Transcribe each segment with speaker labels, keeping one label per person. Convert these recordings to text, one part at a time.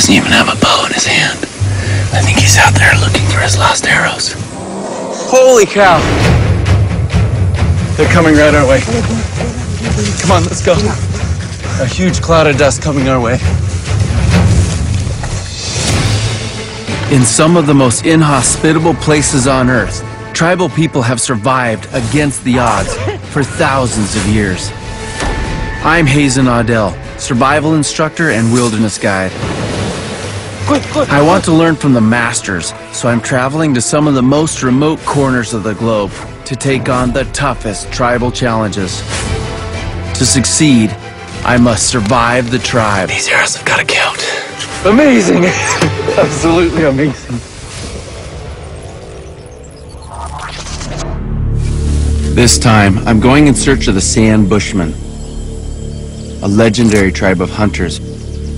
Speaker 1: doesn't even have a bow in his hand. I think he's out there looking for his lost arrows.
Speaker 2: Holy cow! They're coming right our way. Come on, let's go. A huge cloud of dust coming our way. In some of the most inhospitable places on Earth, tribal people have survived against the odds for thousands of years. I'm Hazen Audell, survival instructor and wilderness guide. I want to learn from the masters, so I'm traveling to some of the most remote corners of the globe to take on the toughest tribal challenges. To succeed, I must survive the tribe.
Speaker 1: These arrows have got to count.
Speaker 2: Amazing! Absolutely amazing. This time, I'm going in search of the Sand Bushmen, a legendary tribe of hunters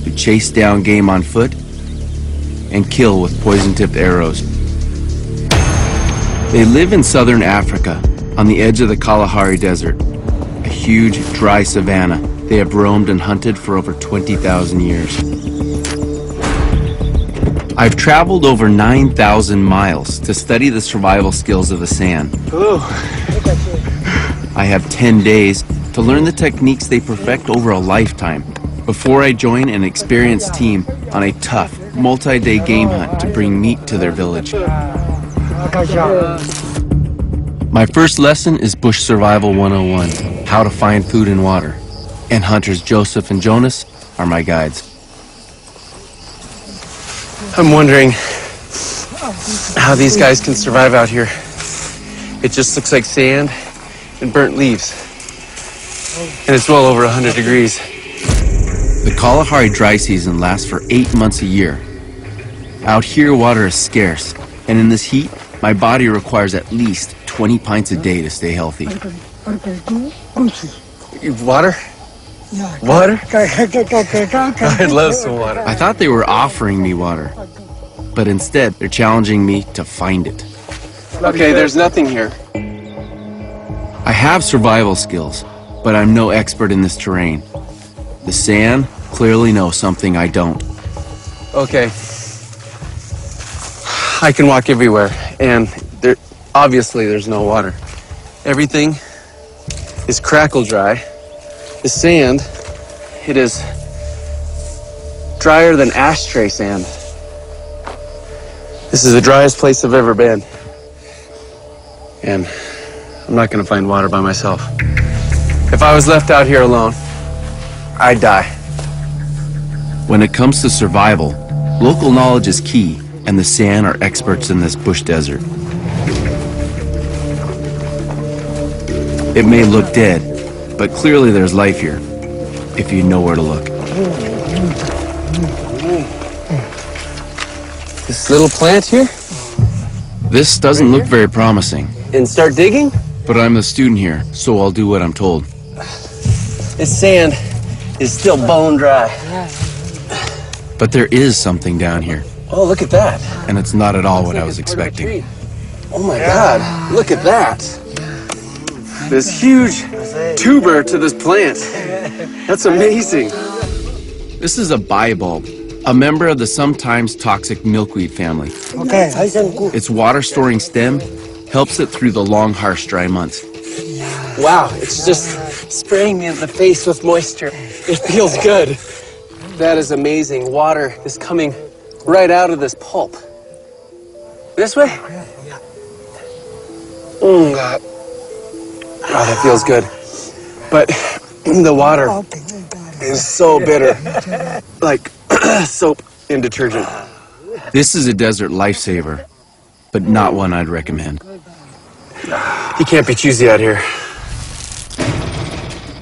Speaker 2: who chase down game on foot and kill with poison-tipped arrows. They live in southern Africa, on the edge of the Kalahari Desert, a huge, dry savanna they have roamed and hunted for over 20,000 years. I've traveled over 9,000 miles to study the survival skills of the San. Hello.
Speaker 3: I have 10 days to learn the techniques they perfect over a lifetime before I join an experienced team on a tough, multi-day game hunt to bring meat to their village. My first lesson is Bush Survival 101, how to find food and water. And hunters Joseph and Jonas are my guides.
Speaker 2: I'm wondering how these guys can survive out here. It just looks like sand and burnt leaves. And it's well over 100 degrees.
Speaker 3: The Kalahari dry season lasts for 8 months a year. Out here, water is scarce, and in this heat, my body requires at least 20 pints a day to stay healthy.
Speaker 2: Water? Water? I'd love some water.
Speaker 3: I thought they were offering me water, but instead, they're challenging me to find it.
Speaker 2: Okay, there's nothing here.
Speaker 3: I have survival skills, but I'm no expert in this terrain. The San clearly know something I don't.
Speaker 2: Okay. I can walk everywhere, and obviously there's no water. Everything is crackle dry. The sand, it is drier than ashtray sand. This is the driest place I've ever been. And I'm not gonna find water by myself. If I was left out here alone, I'd die.
Speaker 3: When it comes to survival, local knowledge is key, and the San are experts in this bush desert. It may look dead, but clearly there's life here, if you know where to look.
Speaker 2: This little plant here?
Speaker 3: This doesn't look very promising.
Speaker 2: And start digging?
Speaker 3: But I'm the student here, so I'll do what I'm told.
Speaker 2: This sand is still bone dry.
Speaker 3: But there is something down here,
Speaker 2: Oh, look at that.
Speaker 3: and it's not at all what I was expecting.
Speaker 2: Oh my God, look at that. This huge tuber to this plant. That's amazing.
Speaker 3: This is a bivalve, a member of the sometimes toxic milkweed family. Its water-storing stem helps it through the long, harsh, dry months.
Speaker 2: Wow, it's just spraying me in the face with moisture. It feels good. That is amazing. Water is coming right out of this pulp. This way? Oh, God. Oh, that feels good. But the water is so bitter. Like soap and detergent.
Speaker 3: This is a desert lifesaver, but not one I'd recommend.
Speaker 2: You can't be choosy out here.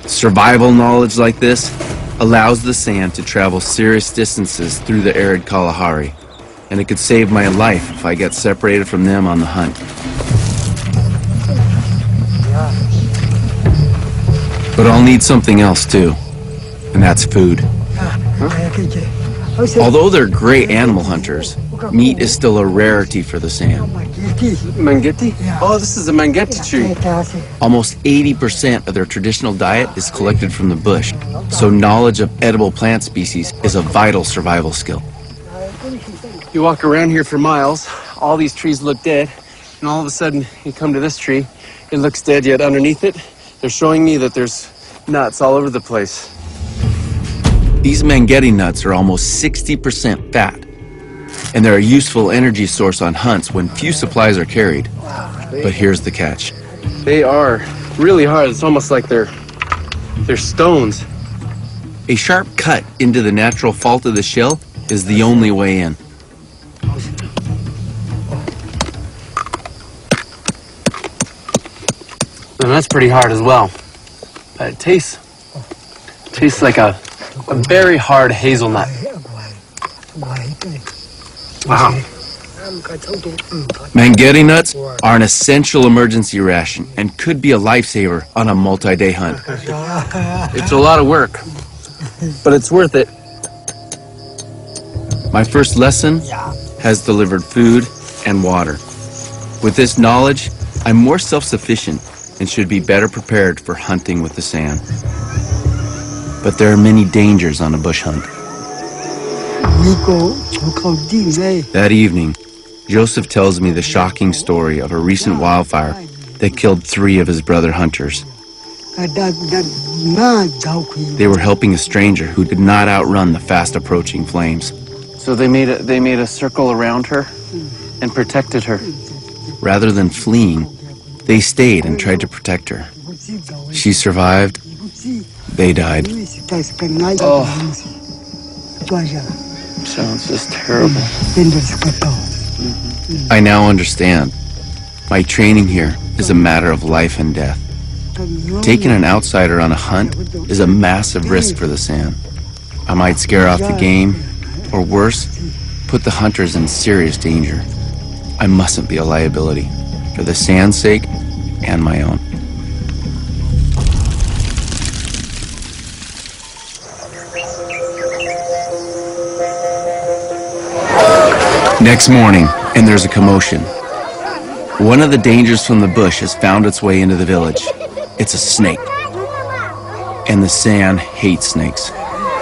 Speaker 3: Survival knowledge like this allows the San to travel serious distances through the arid Kalahari, and it could save my life if I get separated from them on the hunt. But I'll need something else too, and that's food. Although they're great animal hunters, meat is still a rarity for the San.
Speaker 2: Mangete? Oh, this is a mangete tree.
Speaker 3: Almost 80% of their traditional diet is collected from the bush, so knowledge of edible plant species is a vital survival skill. You walk around here for miles, all these trees look dead, and all of a sudden you come to this tree, it looks dead, yet underneath it, they're showing me that there's nuts all over the place.
Speaker 2: These mangetti nuts are almost 60% fat, and they're a useful energy source on hunts when few supplies are carried. But here's the catch.
Speaker 3: They are really hard. It's almost like they're stones.
Speaker 2: A sharp cut into the natural fault of the shell is the only way in.
Speaker 3: And that's pretty hard as well. But it tastes like a very hard hazelnut. Wow.
Speaker 2: Mangetti nuts are an essential emergency ration and could be a lifesaver on a multi-day hunt.
Speaker 3: It's a lot of work, but it's worth it.
Speaker 2: My first lesson has delivered food and water. With this knowledge, I'm more self-sufficient and should be better prepared for hunting with the sand. But there are many dangers on a bush hunt. That evening, Joseph tells me the shocking story of a recent wildfire that killed 3 of his brother hunters. They were helping a stranger who did not outrun the fast-approaching flames.
Speaker 3: So they made a circle around her and protected her.
Speaker 2: Rather than fleeing, they stayed and tried to protect her. She survived. They died.
Speaker 3: Oh, sounds just terrible.
Speaker 2: I now understand. My training here is a matter of life and death. Taking an outsider on a hunt is a massive risk for the sand. I might scare off the game, or worse, put the hunters in serious danger. I mustn't be a liability, for the sand's sake and my own. Next morning, and there's a commotion. One of the dangers from the bush has found its way into the village. It's a snake. And the sand hates snakes.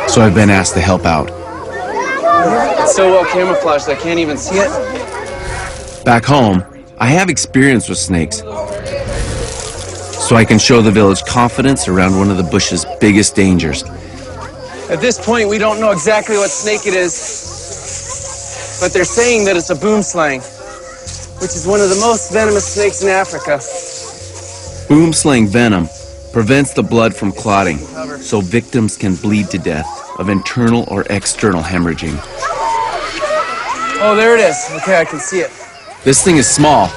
Speaker 2: So I've been asked to help out.
Speaker 3: It's so well camouflaged I can't even see it.
Speaker 2: Back home, I have experience with snakes. So I can show the village confidence around one of the bush's biggest dangers.
Speaker 3: At this point, we don't know exactly what snake it is, but they're saying that it's a boomslang, which is one of the most venomous snakes in Africa.
Speaker 2: Boomslang venom prevents the blood from clotting, so victims can bleed to death of internal or external hemorrhaging.
Speaker 3: Oh, there it is. Okay, I can see it.
Speaker 2: This thing is small,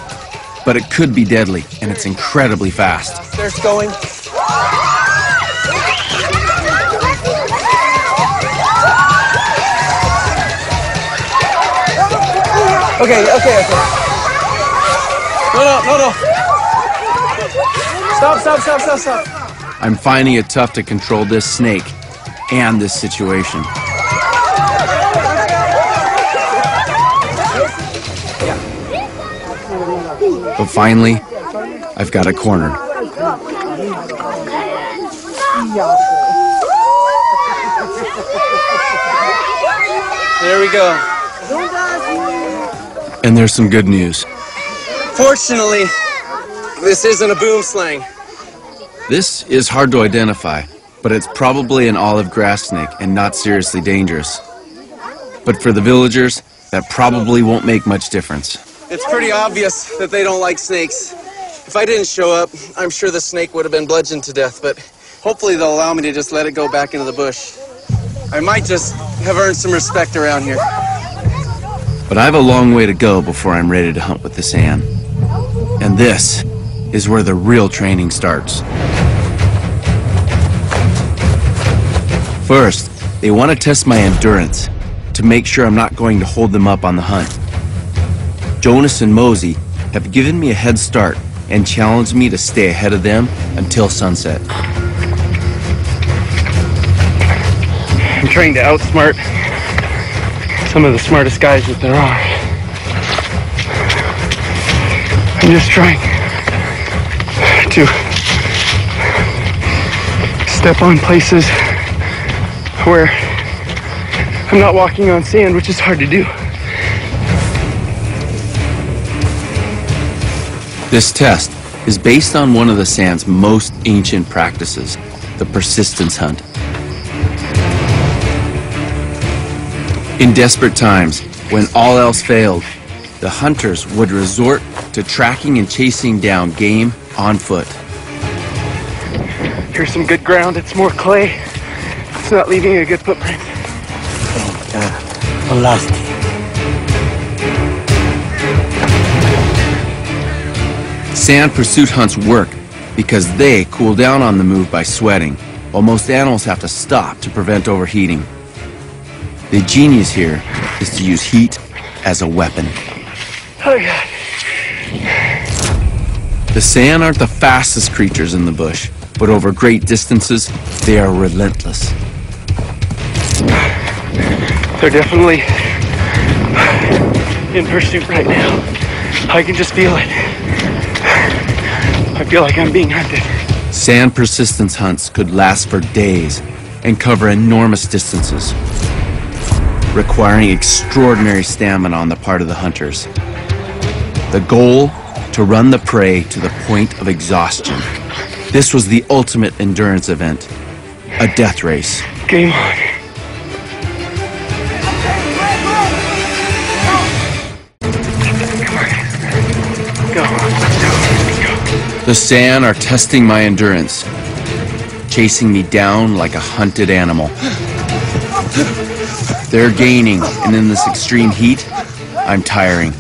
Speaker 2: but it could be deadly, and it's incredibly fast.
Speaker 3: There's going. Okay. No. Stop.
Speaker 2: I'm finding it tough to control this snake and this situation. But finally, I've got a corner.
Speaker 3: There we go.
Speaker 2: And there's some good news.
Speaker 3: Fortunately, this isn't a boomslang.
Speaker 2: This is hard to identify, but it's probably an olive grass snake and not seriously dangerous. But for the villagers, that probably won't make much difference.
Speaker 3: It's pretty obvious that they don't like snakes. If I didn't show up, I'm sure the snake would have been bludgeoned to death, but hopefully they'll allow me to just let it go back into the bush. I might just have earned some respect around here.
Speaker 2: But I have a long way to go before I'm ready to hunt with the sand. And this is where the real training starts. First, they want to test my endurance to make sure I'm not going to hold them up on the hunt. Jonas and Mosey have given me a head start and challenged me to stay ahead of them until sunset.
Speaker 3: I'm trying to outsmart some of the smartest guys that there are. I'm just trying to step on places where I'm not walking on sand, which is hard to do. This test is based on one of the sand's most ancient practices, the persistence hunt. In desperate times, when all else failed, the hunters would resort to tracking and chasing down game on foot.
Speaker 2: Here's some good ground. It's more clay. It's not leaving a good footprint.
Speaker 3: Sand pursuit hunts work because they cool down on the move by sweating, while most animals have to stop to prevent overheating. The genius here is to use heat as a weapon.
Speaker 2: Oh, God.
Speaker 3: The sand aren't the fastest creatures in the bush, but over great distances, they are relentless.
Speaker 2: They're definitely in pursuit right now. I can just feel it. I feel like I'm being hunted.
Speaker 3: Sand persistence hunts could last for days and cover enormous distances, requiring extraordinary stamina on the part of the hunters. The goal, to run the prey to the point of exhaustion. This was the ultimate endurance event, a death race.
Speaker 2: Game on.
Speaker 3: The sand are testing my endurance, chasing me down like a hunted animal. They're gaining, and in this extreme heat, I'm tiring.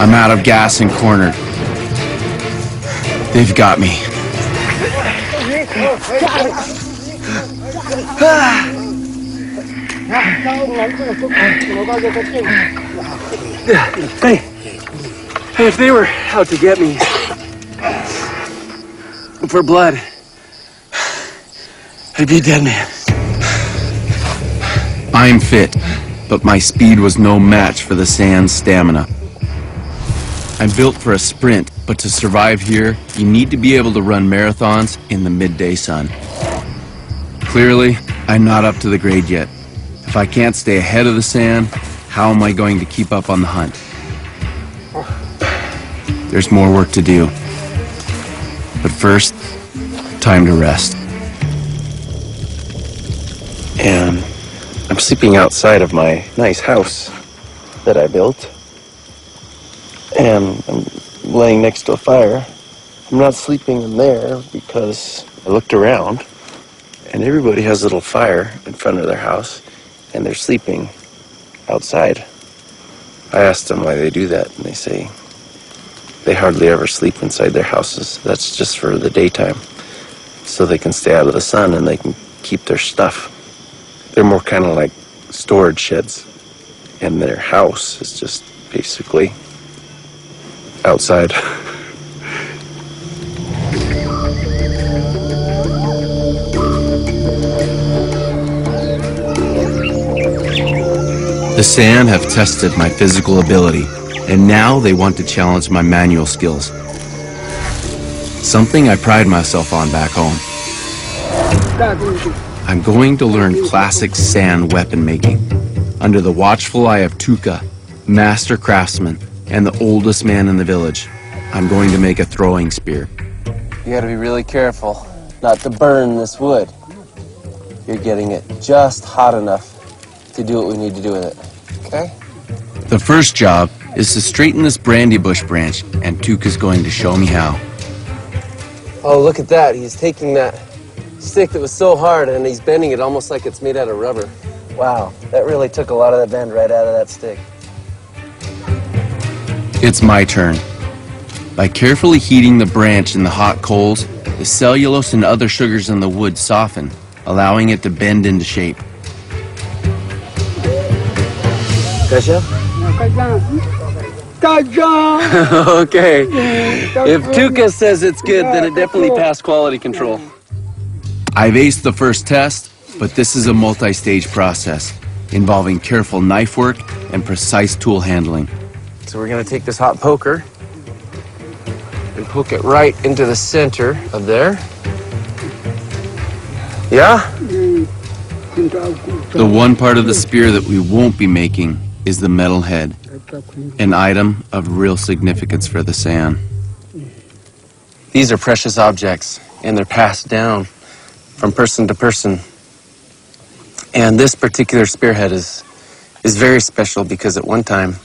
Speaker 3: I'm out of gas and cornered. They've got me.
Speaker 2: Hey, if they were out to get me for blood, I'd be a dead man.
Speaker 3: I'm fit, but my speed was no match for the sand's stamina. I'm built for a sprint, but to survive here, you need to be able to run marathons in the midday sun. Clearly, I'm not up to the grade yet. If I can't stay ahead of the sand, how am I going to keep up on the hunt? There's more work to do. But first, time to rest.
Speaker 4: And I'm sleeping outside of my nice house that I built. And I'm laying next to a fire. I'm not sleeping in there because I looked around and everybody has a little fire in front of their house and they're sleeping outside. I asked them why they do that, and they say they hardly ever sleep inside their houses. That's just for the daytime, so they can stay out of the sun and they can keep their stuff. They're more kind of like storage sheds, and their house is just basically outside.
Speaker 3: The sand have tested my physical ability, and now they want to challenge my manual skills. Something I pride myself on back home. I'm going to learn classic sand weapon making under the watchful eye of Tuka, master craftsman, and the oldest man in the village. I'm going to make a throwing spear.
Speaker 5: You gotta be really careful not to burn this wood. You're getting it just hot enough to do what we need to do with it, okay?
Speaker 3: The first job is to straighten this brandy bush branch, and Tuka's going to show me how.
Speaker 5: Oh, look at that. He's taking that stick that was so hard and he's bending it almost like it's made out of rubber. Wow, that really took a lot of that bend right out of that stick.
Speaker 3: It's my turn. By carefully heating the branch in the hot coals, the cellulose and other sugars in the wood soften, allowing it to bend into shape.
Speaker 5: Gotcha? Okay. If Tuka says it's good, then it definitely passed quality control.
Speaker 3: I've aced the first test, but this is a multi-stage process involving careful knife work and precise tool handling.
Speaker 5: So we're gonna take this hot poker and poke it right into the center of there. Yeah?
Speaker 3: The one part of the spear that we won't be making is the metal head, an item of real significance for the San.
Speaker 5: These are precious objects, and they're passed down from person to person. And this particular spearhead is very special because at one time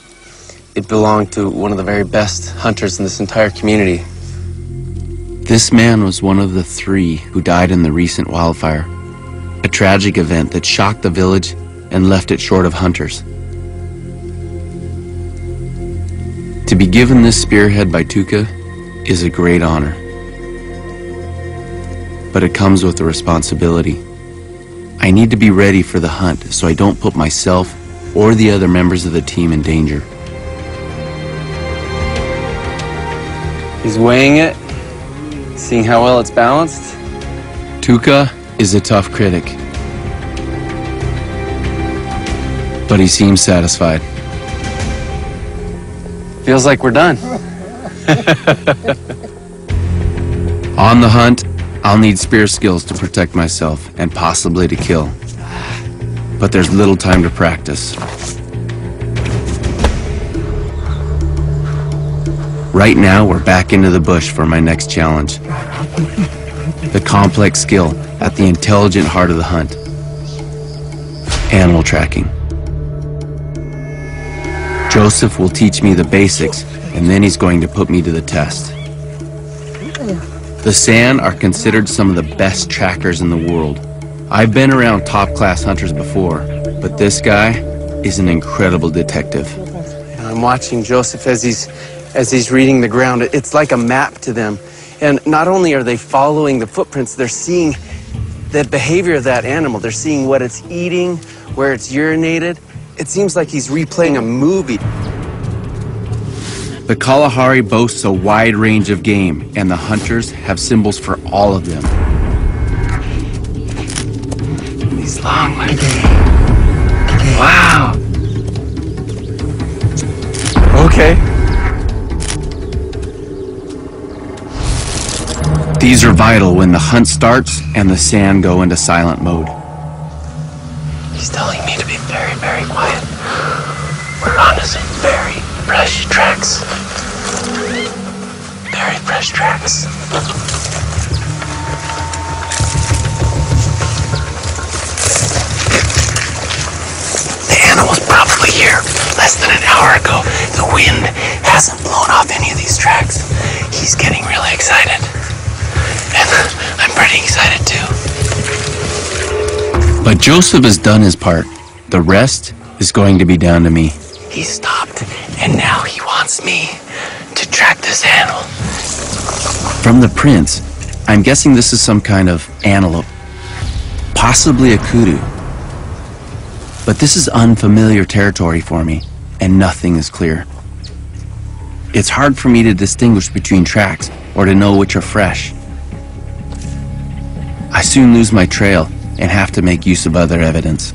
Speaker 5: it belonged to one of the very best hunters in this entire community.
Speaker 3: This man was one of the 3 who died in the recent wildfire, a tragic event that shocked the village and left it short of hunters. To be given this spearhead by Tuka is a great honor. But it comes with a responsibility. I need to be ready for the hunt so I don't put myself or the other members of the team in danger.
Speaker 5: He's weighing it, seeing how well it's balanced.
Speaker 3: Tuka is a tough critic, but he seems satisfied.
Speaker 5: Feels like we're done.
Speaker 3: On the hunt, I'll need spear skills to protect myself and possibly to kill. But there's little time to practice. Right now, we're back into the bush for my next challenge. The complex skill at the intelligent heart of the hunt. Animal tracking. Joseph will teach me the basics, and then he's going to put me to the test. The San are considered some of the best trackers in the world. I've been around top-class hunters before, but this guy is an incredible detective.
Speaker 5: I'm watching Joseph as he's reading the ground. It's like a map to them. And not only are they following the footprints, they're seeing the behavior of that animal. They're seeing what it's eating, where it's urinated. It seems like he's replaying a movie.
Speaker 3: The Kalahari boasts a wide range of game, and the hunters have symbols for all of them.
Speaker 1: He's long like wow.
Speaker 5: Okay.
Speaker 3: These are vital when the hunt starts and the San go into silent mode.
Speaker 1: He's telling me to be very, very quiet. We're onto some very fresh tracks. Very fresh tracks. The animal's probably here less than an hour ago. The wind hasn't blown off any of these tracks. He's getting really excited. And I'm pretty excited too.
Speaker 3: But Joseph has done his part. The rest is going to be down to me.
Speaker 1: He stopped, and now he wants me to track this animal.
Speaker 3: From the prints, I'm guessing this is some kind of antelope. Possibly a kudu. But this is unfamiliar territory for me, and nothing is clear. It's hard for me to distinguish between tracks or to know which are fresh. I soon lose my trail and have to make use of other evidence.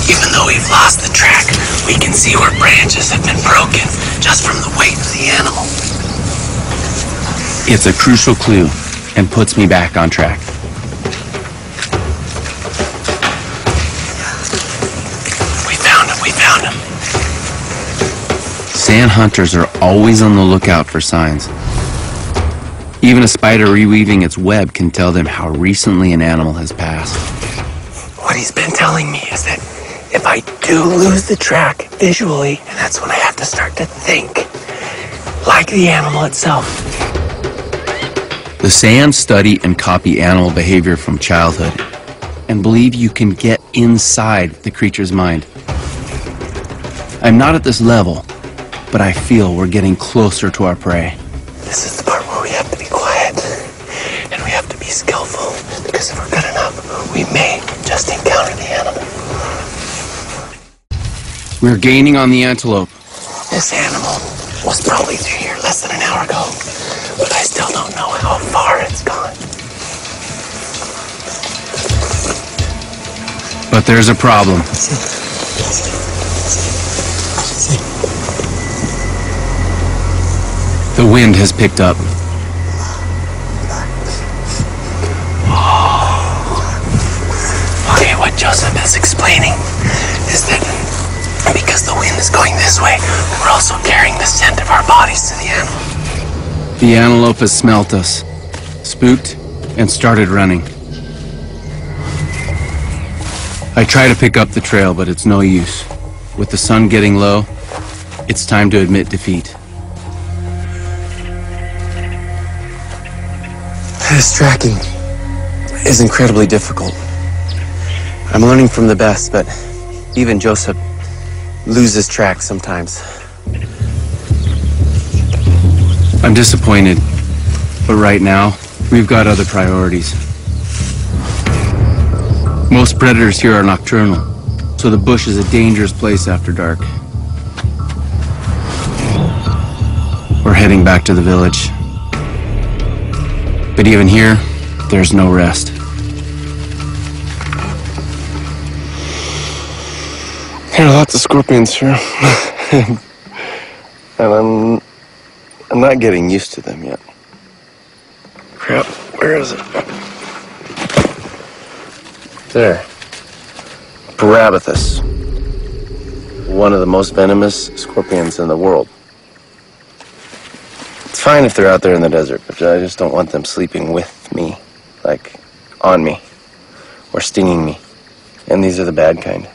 Speaker 1: Even though we've lost the track, we can see where branches have been broken just from the weight of the animal.
Speaker 3: It's a crucial clue and puts me back on track.
Speaker 1: We found him, we found him.
Speaker 3: San hunters are always on the lookout for signs. Even a spider reweaving its web can tell them how recently an animal has passed.
Speaker 1: What he's been telling me is that if I do lose the track visually, and that's when I have to start to think like the animal itself.
Speaker 3: The San study and copy animal behavior from childhood and believe you can get inside the creature's mind. I'm not at this level, but I feel we're getting closer to our prey.
Speaker 1: This is the part where we have to be quiet and we have to be skillful, because if we're good enough, we may just encounter the animal.
Speaker 3: We're gaining on the antelope.
Speaker 1: This animal was probably through here less than an hour ago, but I still don't know how far it's gone.
Speaker 3: But there's a problem. The wind has picked up.
Speaker 1: Oh, was explaining is that because the wind is going this way, we're also carrying the scent of our bodies to the animal.
Speaker 3: The antelope has smelt us, spooked, and started running. I try to pick up the trail, but it's no use. With the sun getting low, it's time to admit defeat.
Speaker 5: This tracking is incredibly difficult. I'm learning from the best, but even Joseph loses track sometimes.
Speaker 3: I'm disappointed, but right now, we've got other priorities. Most predators here are nocturnal, so the bush is a dangerous place after dark. We're heading back to the village. But even here, there's no rest.
Speaker 4: There are lots of scorpions here. And I'm not getting used to them yet. Crap, where is it? There. Brabithus. One of the most venomous scorpions in the world. It's fine if they're out there in the desert, but I just don't want them sleeping with me. Like, on me. Or stinging me. And these are the bad kind.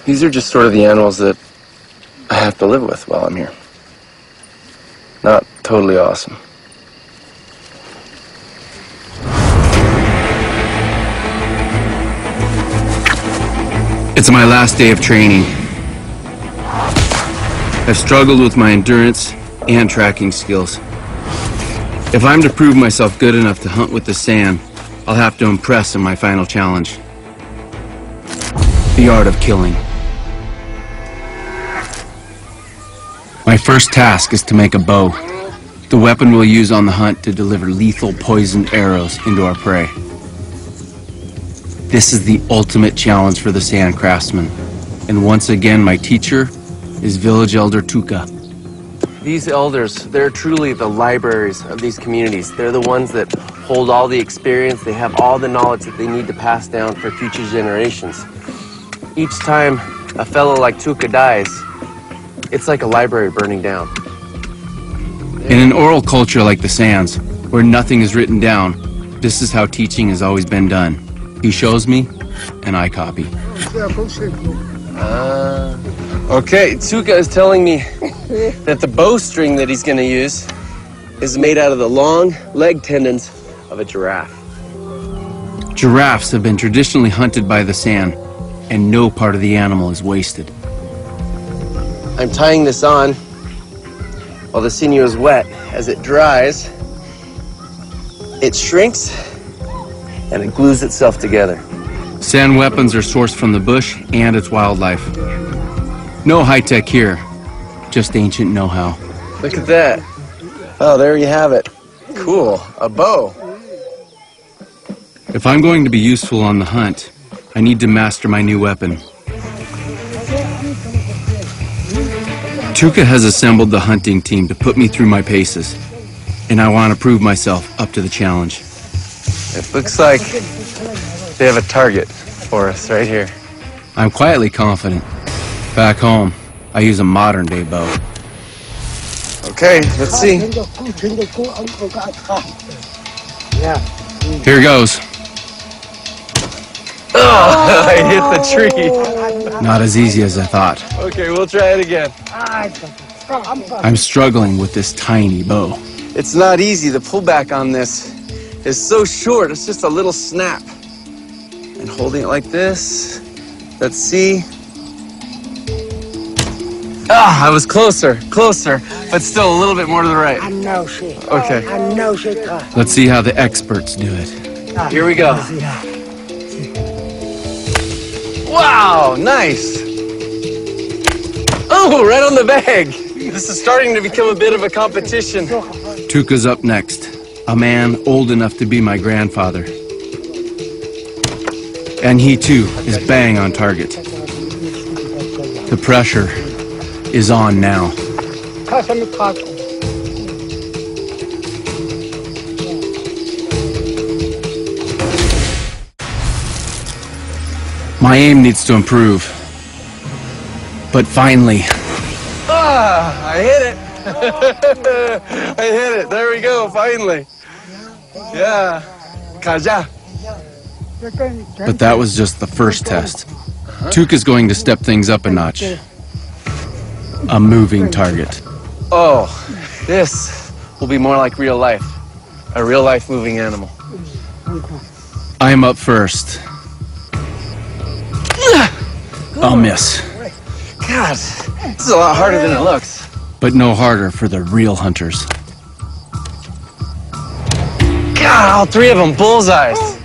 Speaker 4: These are just sort of the animals that I have to live with while I'm here. Not totally awesome.
Speaker 3: It's my last day of training. I've struggled with my endurance and tracking skills. If I'm to prove myself good enough to hunt with the sand, I'll have to impress in my final challenge. The art of killing. My first task is to make a bow, the weapon we'll use on the hunt to deliver lethal poisoned arrows into our prey. This is the ultimate challenge for the sand craftsman, and once again my teacher is village elder Tuka.
Speaker 5: These elders, they're truly the libraries of these communities. They're the ones that hold all the experience. They have all the knowledge that they need to pass down for future generations. Each time a fellow like Tuka dies, it's like a library burning down.
Speaker 3: In an oral culture like the Sands, where nothing is written down, this is how teaching has always been done. He shows me, and I copy.
Speaker 5: Okay, Tuka is telling me that the bowstring that he's going to use is made out of the long leg tendons of a giraffe.
Speaker 3: Giraffes have been traditionally hunted by the Sand, and no part of the animal is wasted.
Speaker 5: I'm tying this on while the sinew is wet. As it dries, it shrinks and it glues itself together.
Speaker 3: Sand weapons are sourced from the bush and its wildlife. No high-tech here, just ancient know-how.
Speaker 5: Look at that. Oh, there you have it. Cool, a bow.
Speaker 3: If I'm going to be useful on the hunt, I need to master my new weapon. Tuka has assembled the hunting team to put me through my paces, and I want to prove myself up to the challenge.
Speaker 5: It looks like they have a target for us right here.
Speaker 3: I'm quietly confident. Back home, I use a modern-day bow.
Speaker 5: Okay, let's see.
Speaker 3: Here goes.
Speaker 5: Oh, I hit the tree.
Speaker 3: Not as easy as I thought.
Speaker 5: Okay, we'll try it again.
Speaker 3: I'm struggling with this tiny bow.
Speaker 5: It's not easy. The pullback on this is so short. It's just a little snap. And holding it like this. Let's see. Ah, I was closer, but still a little bit more to the right. Okay.
Speaker 3: Let's see how the experts do it.
Speaker 5: Here we go. Wow, nice. Oh, right on the bag. This is starting to become a bit of a competition.
Speaker 3: Tuka's up next, a man old enough to be my grandfather. And he too is bang on target. The pressure is on now.
Speaker 2: My aim needs to improve. But finally,
Speaker 5: I hit it. I hit it. There we go, finally. Yeah. Kaja.
Speaker 2: but that was just the first test. Tuk is going to step things up a notch. A moving target.
Speaker 5: Oh, this will be more like real life. A real life moving animal.
Speaker 2: I'm up first. I'll miss.
Speaker 5: God, this is a lot harder than it looks.
Speaker 2: But no harder for the real hunters.
Speaker 5: God, all three of them bullseyes.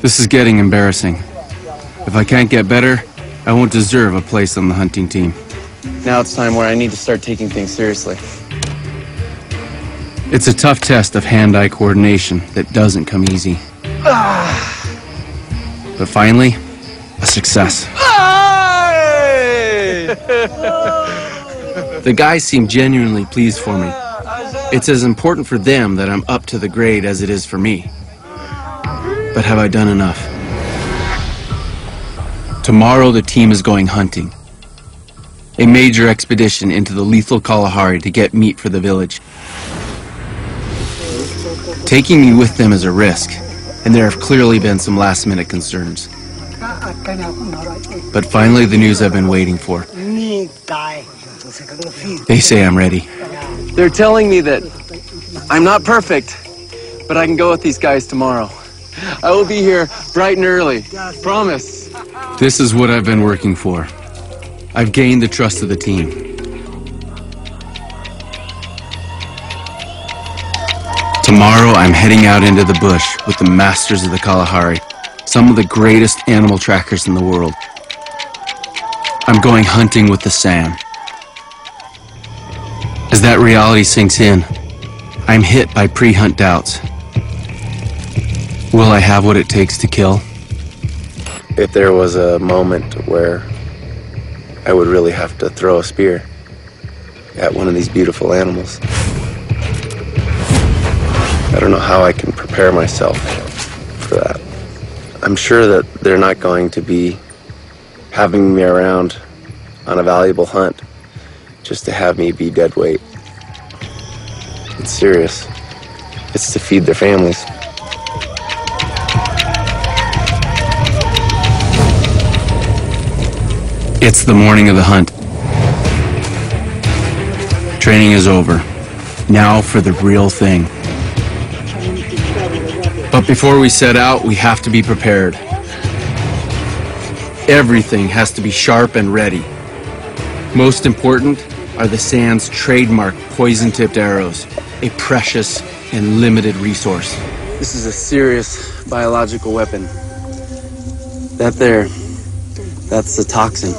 Speaker 2: This is getting embarrassing. If I can't get better, I won't deserve a place on the hunting team.
Speaker 5: Now it's time where I need to start taking things seriously.
Speaker 2: It's a tough test of hand-eye coordination that doesn't come easy. But finally, a success. The guys seem genuinely pleased for me. It's as important for them that I'm up to the grade as it is for me. But have I done enough? Tomorrow the team is going hunting. A major expedition into the lethal Kalahari to get meat for the village. Taking me with them is a risk, and there have clearly been some last-minute concerns. But finally the news I've been waiting for. They say I'm ready.
Speaker 5: They're telling me that I'm not perfect, but I can go with these guys tomorrow. I will be here bright and early. Promise.
Speaker 2: This is what I've been working for. I've gained the trust of the team. Tomorrow I'm heading out into the bush with the masters of the Kalahari, some of the greatest animal trackers in the world. I'm going hunting with the San. As that reality sinks in, I'm hit by pre-hunt doubts. Will I have what it takes to kill?
Speaker 4: If there was a moment where I would really have to throw a spear at one of these beautiful animals, I don't know how I can prepare myself for that. I'm sure that they're not going to be having me around on a valuable hunt just to have me be dead weight. It's serious. It's to feed their families.
Speaker 2: It's the morning of the hunt. Training is over. Now for the real thing. But before we set out, we have to be prepared. Everything has to be sharp and ready. Most important are the San's trademark poison-tipped arrows, a precious and limited resource.
Speaker 5: This is a serious biological weapon. That there, that's the toxin.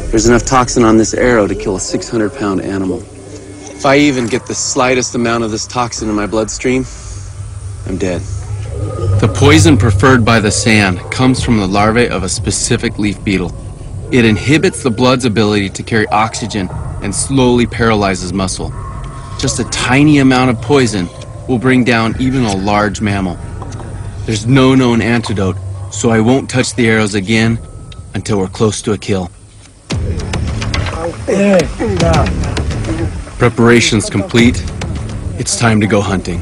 Speaker 5: There's enough toxin on this arrow to kill a 600-pound animal. If I even get the slightest amount of this toxin in my bloodstream, I'm dead.
Speaker 2: The poison preferred by the San comes from the larvae of a specific leaf beetle. It inhibits the blood's ability to carry oxygen and slowly paralyzes muscle. Just a tiny amount of poison will bring down even a large mammal. There's no known antidote, so I won't touch the arrows again until we're close to a kill. Preparations complete. It's time to go hunting.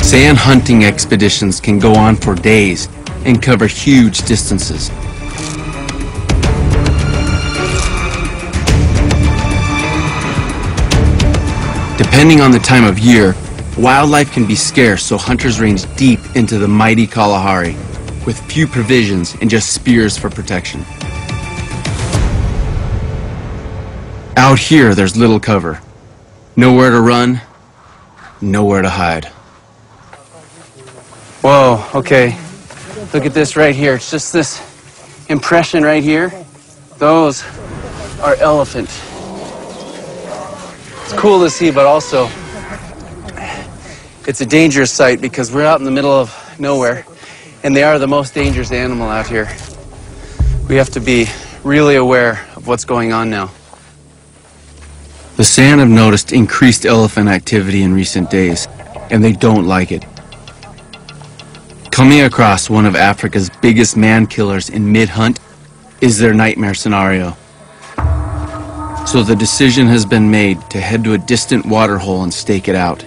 Speaker 2: San hunting expeditions can go on for days and cover huge distances. Depending on the time of year, wildlife can be scarce, so hunters range deep into the mighty Kalahari with few provisions and just spears for protection. Out here, there's little cover. Nowhere to run, nowhere to hide.
Speaker 5: Whoa, okay. Look at this right here. It's just this impression right here. Those are elephant. It's cool to see, but also it's a dangerous sight because we're out in the middle of nowhere, and they are the most dangerous animal out here. We have to be really aware of what's going on now.
Speaker 3: The San have noticed increased elephant activity in recent days, and they don't like it. Coming across one of Africa's biggest man-killers in mid-hunt is their nightmare scenario. So the decision has been made to head to a distant waterhole and stake it out.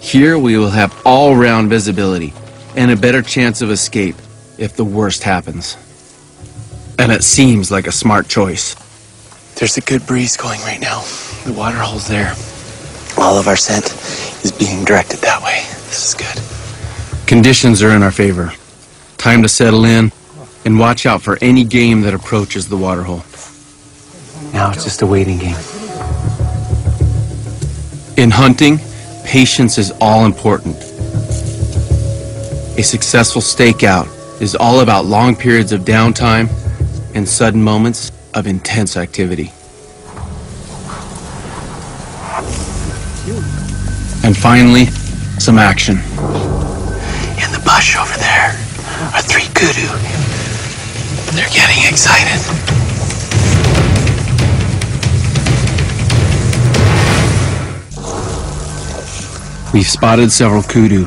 Speaker 3: Here we will have all-round visibility and a better chance of escape if the worst happens. And it seems like a smart choice.
Speaker 1: There's a good breeze going right now. The water hole's there. All of our scent is being directed that way. This is good.
Speaker 3: Conditions are in our favor. Time to settle in and watch out for any game that approaches the waterhole.
Speaker 1: Now it's just a waiting game.
Speaker 3: In hunting, patience is all important. A successful stakeout is all about long periods of downtime and sudden moments of intense activity. And finally, some action.
Speaker 1: In the bush over there are 3 kudu. They're getting excited.
Speaker 3: We've spotted several kudu,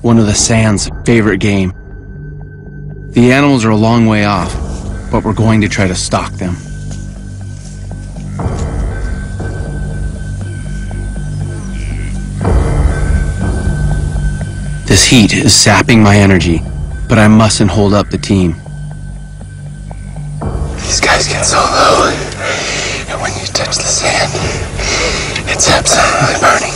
Speaker 3: one of the San's favorite game. The animals are a long way off, but we're going to try to stalk them. This heat is sapping my energy, but I mustn't hold up the team.
Speaker 1: These guys get so low, and when you touch the sand, it's absolutely burning.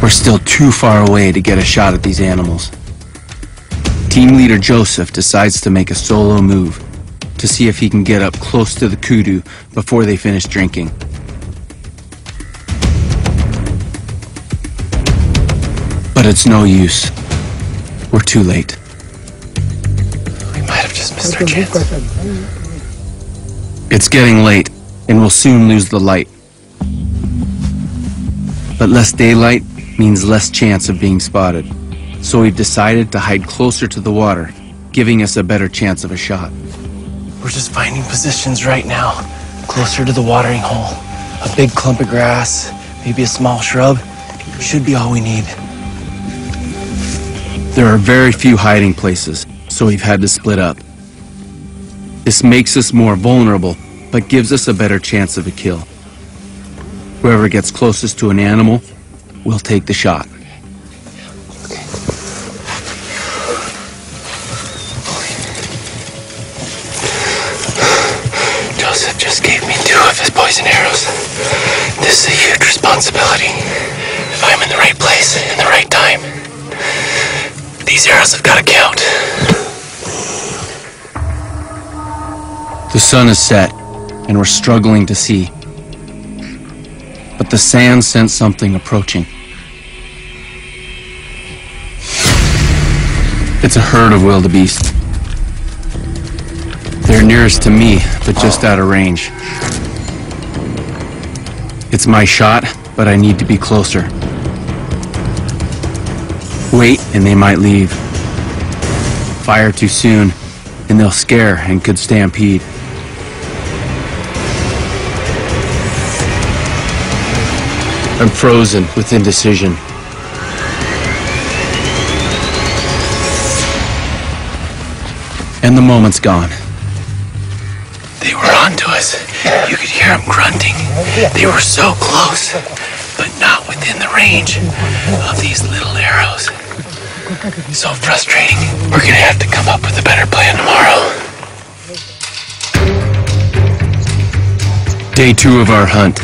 Speaker 3: We're still too far away to get a shot at these animals. Team leader Joseph decides to make a solo move to see if he can get up close to the kudu before they finish drinking. But it's no use. We're too late.
Speaker 1: We might have just missed our chance.
Speaker 3: It's getting late, and we'll soon lose the light. But less daylight means less chance of being spotted. So we've decided to hide closer to the water, giving us a better chance of a shot.
Speaker 1: We're just finding positions right now, closer to the watering hole. A big clump of grass, maybe a small shrub, should be all we need.
Speaker 3: There are very few hiding places, so we've had to split up. This makes us more vulnerable, but gives us a better chance of a kill. Whoever gets closest to an animal will take the shot.
Speaker 1: Joseph just gave me 2 of his poison arrows. This is a huge responsibility. If I'm in the right place, in the right time, these arrows have got to count.
Speaker 3: The sun is set, and we're struggling to see. But the sand sensed something approaching. It's a herd of wildebeest. They're nearest to me, but just out of range. It's my shot, but I need to be closer. Wait, and they might leave. Fire too soon, and they'll scare and could stampede. I'm frozen with indecision. And the moment's gone.
Speaker 1: They were onto us. You could hear them grunting. They were so close, but not within the range of these little arrows. So frustrating. We're gonna have to come up with a better plan tomorrow.
Speaker 3: Day 2 of our hunt,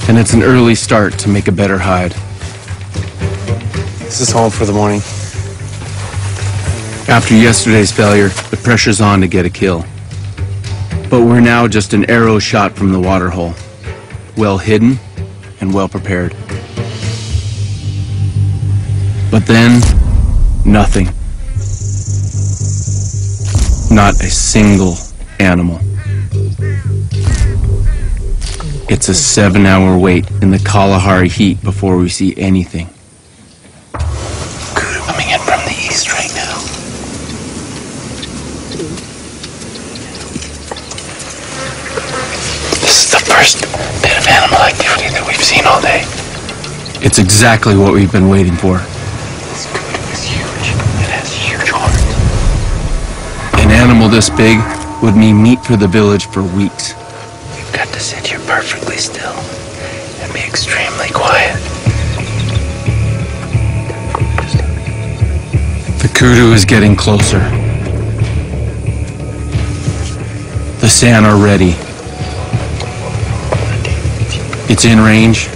Speaker 3: and it's an early start to make a better hide.
Speaker 5: This is home for the morning.
Speaker 3: After yesterday's failure, the pressure's on to get a kill. But we're now just an arrow shot from the waterhole. Well hidden and well prepared. But then, nothing. Not a single animal. It's a 7-hour wait in the Kalahari heat before we see anything.
Speaker 1: Kudu coming in from the east right now.
Speaker 2: It's exactly what we've been waiting for.
Speaker 1: This kudu is huge. It has huge horns.
Speaker 2: An animal this big would mean meat for the village for weeks.
Speaker 1: You've got to sit here perfectly still and be extremely quiet.
Speaker 2: The kudu is getting closer. The San are ready. It's in range.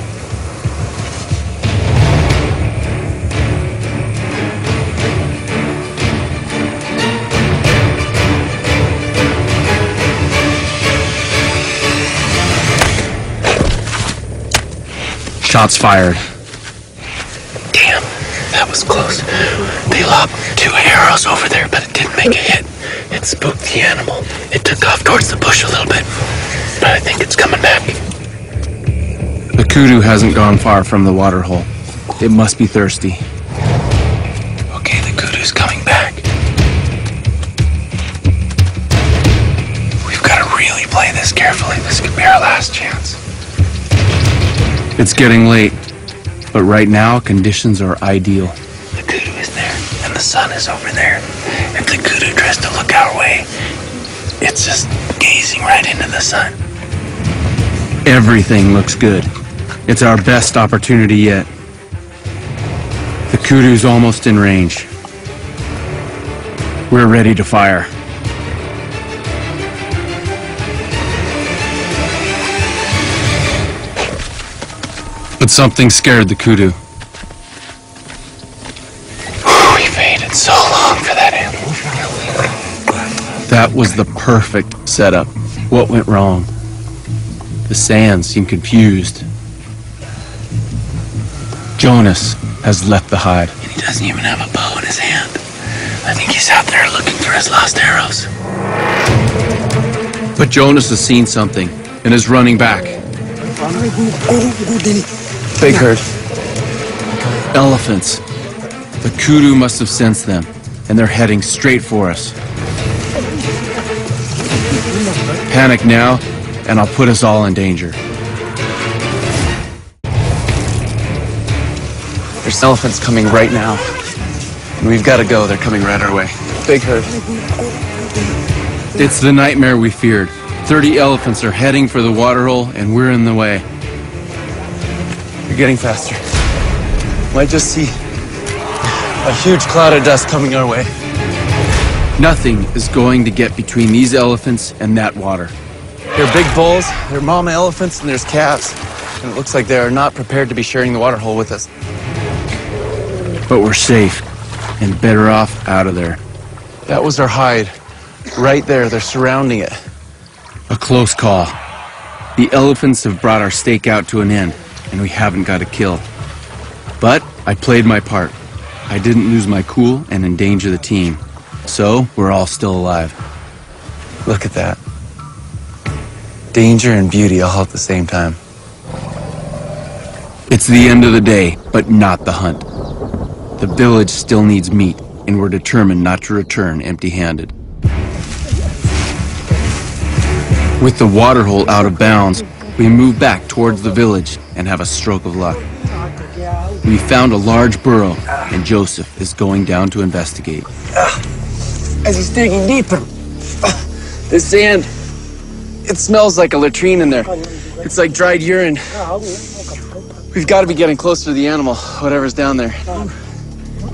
Speaker 2: Shots fired.
Speaker 1: Damn, that was close. They lobbed 2 arrows over there, but it didn't make a hit. It spooked the animal. It took off towards the bush a little bit, but I think it's coming back.
Speaker 2: The kudu hasn't gone far from the water hole. It must be thirsty.
Speaker 1: Okay, the kudu's coming back. We've got to really play this carefully. This could be our last chance.
Speaker 2: It's getting late, but right now conditions are ideal.
Speaker 1: The kudu is there, and the sun is over there. If the kudu tries to look our way, it's just gazing right into the sun.
Speaker 2: Everything looks good. It's our best opportunity yet. The kudu's almost in range. We're ready to fire. But something scared the kudu.
Speaker 1: We've waited so long for that animal.
Speaker 2: That was the perfect setup. What went wrong? The San seemed confused. Jonas has left the hide.
Speaker 1: And he doesn't even have a bow in his hand. I think he's out there looking for his lost arrows.
Speaker 2: But Jonas has seen something and is running back.
Speaker 3: Big herd.
Speaker 2: Elephants. The kudu must have sensed them, and they're heading straight for us. Panic now, and I'll put us all in danger.
Speaker 3: There's elephants coming right now. And we've got to go. They're coming right our way. Big herd.
Speaker 2: It's the nightmare we feared. 30 elephants are heading for the waterhole, and we're in the way.
Speaker 3: You're getting faster. Might just see a huge cloud of dust coming our way.
Speaker 2: Nothing is going to get between these elephants and that water.
Speaker 3: There are big bulls, there are mama elephants, and there's calves. And it looks like they are not prepared to be sharing the water hole with us.
Speaker 2: But we're safe, and better off out of there.
Speaker 3: That was our hide. Right there, they're surrounding it.
Speaker 2: A close call. The elephants have brought our stakeout to an end, and we haven't got a kill. But I played my part. I didn't lose my cool and endanger the team. So, we're all still alive.
Speaker 3: Look at that. Danger and beauty all at the same time.
Speaker 2: It's the end of the day, but not the hunt. The village still needs meat, and we're determined not to return empty-handed. With the waterhole out of bounds, we move back towards the village and have a stroke of luck. We found a large burrow, and Joseph is going down to investigate.
Speaker 3: As he's digging deeper, this sand, it smells like a latrine in there. It's like dried urine. We've got to be getting closer to the animal, whatever's down there.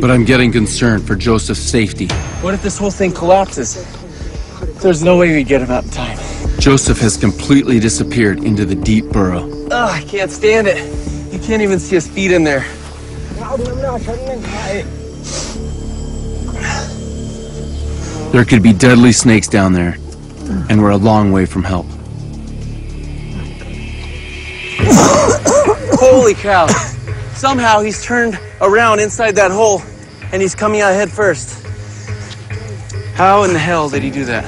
Speaker 2: But I'm getting concerned for Joseph's safety.
Speaker 3: What if this whole thing collapses? There's no way we'd get him out in time.
Speaker 2: Joseph has completely disappeared into the deep burrow.
Speaker 3: Ugh, I can't stand it. You can't even see his feet in there.
Speaker 2: There could be deadly snakes down there, and we're a long way from help.
Speaker 3: Holy cow. Somehow he's turned around inside that hole, and he's coming out head first. How in the hell did he do that?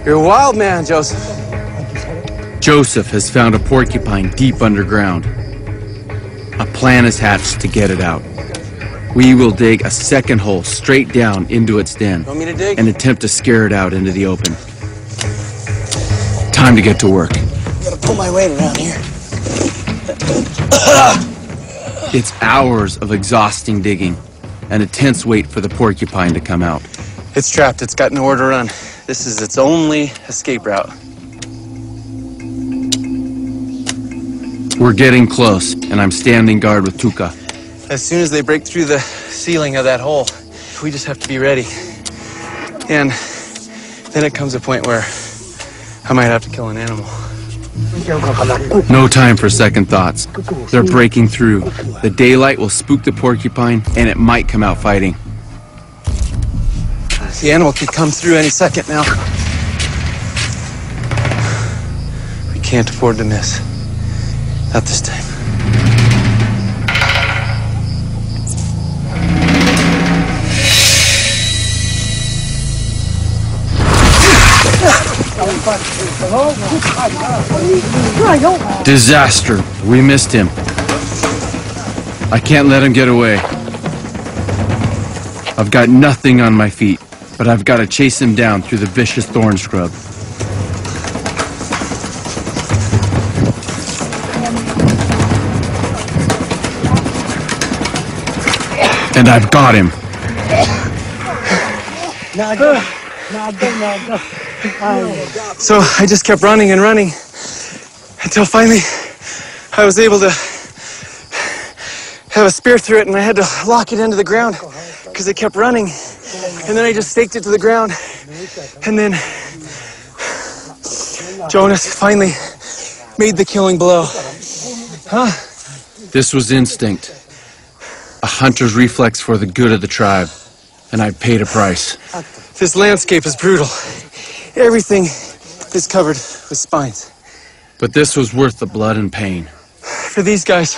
Speaker 3: You're a wild man, Joseph.
Speaker 2: Joseph has found a porcupine deep underground. A plan is hatched to get it out. We will dig a second hole straight down into its den
Speaker 3: Want me to dig?
Speaker 2: and attempt to scare it out into the open. Time to get to work.
Speaker 3: Gotta pull my weight around here. It's hours of exhausting digging and a tense wait for the porcupine to come out.
Speaker 5: It's trapped. It's got nowhere to run. This is its only escape route.
Speaker 3: We're getting close, and I'm standing guard with Tuka.
Speaker 5: As soon as they break through the ceiling of that hole, we just have to be ready. And then it comes a point where I might have to kill an animal.
Speaker 3: No time for second thoughts. They're breaking through. The daylight will spook the porcupine, and it might come out fighting.
Speaker 5: The animal could come through any second now. We can't afford to miss. Not this time.
Speaker 3: Disaster. We missed him. I can't let him get away. I've got nothing on my feet, but I've got to chase him down through the vicious thorn scrub. And I've got him.
Speaker 5: So I just kept running and running until finally I was able to have a spear through it, and I had to lock it into the ground because it kept running. And then I just staked it to the ground, and then Jonas finally made the killing blow.
Speaker 3: This was instinct. A hunter's reflex for the good of the tribe, and I paid a price.
Speaker 5: This landscape is brutal. Everything is covered with spines.
Speaker 3: But this was worth the blood and pain.
Speaker 5: For these guys,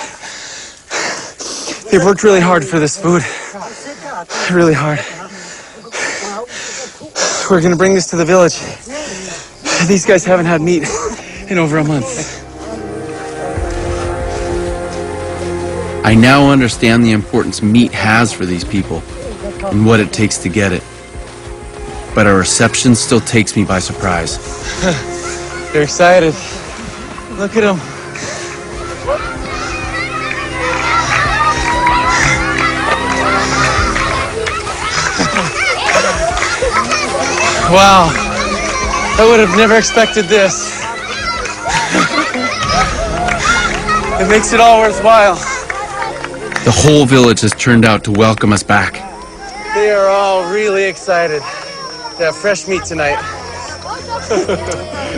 Speaker 5: they've worked really hard for this food. Really hard. We're gonna bring this to the village. These guys haven't had meat in over a month.
Speaker 3: I now understand the importance meat has for these people and what it takes to get it. But our reception still takes me by surprise.
Speaker 5: They're excited. Look at them. Wow. I would have never expected this. It makes it all worthwhile.
Speaker 3: The whole village has turned out to welcome us back.
Speaker 5: They are all really excited to have fresh meat tonight.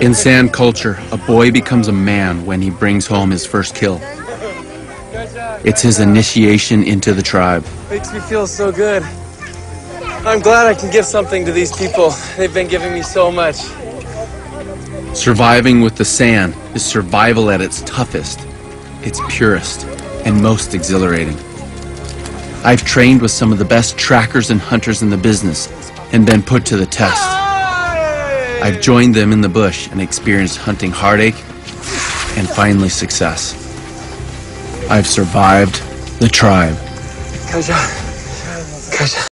Speaker 3: In San culture, a boy becomes a man when he brings home his first kill. It's his initiation into the tribe.
Speaker 5: Makes me feel so good. I'm glad I can give something to these people. They've been giving me so much.
Speaker 3: Surviving with the San is survival at its toughest, its purest, and most exhilarating. I've trained with some of the best trackers and hunters in the business and been put to the test. I've joined them in the bush and experienced hunting heartache and finally success. I've survived the tribe.
Speaker 5: Kaja. Kaja.